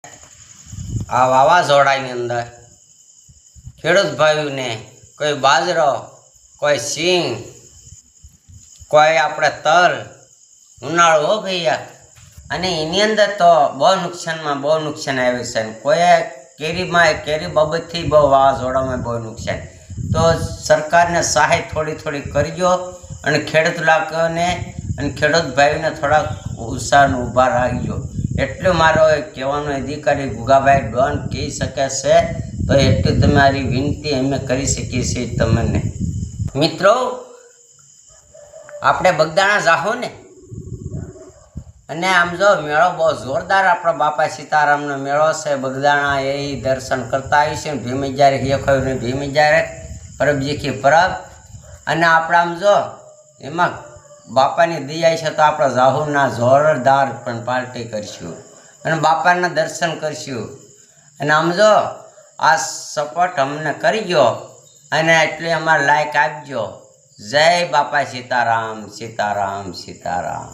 આ વાવાઝોડાની અંદર ખેડૂત ભાઈઓને કોઈ બાજરો, કોઈ સિંગ, કોઈ આપણે તલ ઉનાળો હો ભૈયા, અને એની અંદર તો બહુ નુકસાન આવ્યું છે. કોઈ કેરી બાબતથી બહુ વાવાઝોડામાં બહુ નુકસાન. તો સરકારને સહાય થોડી કરજો અને ખેડૂત લોકોને અને ખેડૂત ભાઈઓને થોડાક ઉત્સાહ ઊભા રાખજો. એટલું મારો કહેવાનો અધિકારી ગુગાભાઈ ડોન કહી શકે છે. તો એટલી તમારી વિનંતી અમે કરી શકીએ છીએ તમને. મિત્રો, આપણે બગદાણા જાહો ને, અને આમ જો મેળો બહુ જોરદાર આપણો બાપા સીતારામનો મેળો છે બગદાણા. એ દર્શન કરતા આવીશું. ભીમજારે હેખયું ને ભીમજારે પરબજીખી પરબ. અને આપણે આમ જો એમાં બાપાની દયા છે તો આપણે જાહુના જોરદાર પણ પાર્ટી કરીશું અને બાપાના દર્શન કરીશું. અને આમ જો આ સપોર્ટ અમને કરજો અને એટલે અમારે લાઈક આપજો. જય બાપા સીતારામ, સીતારામ, સીતારામ.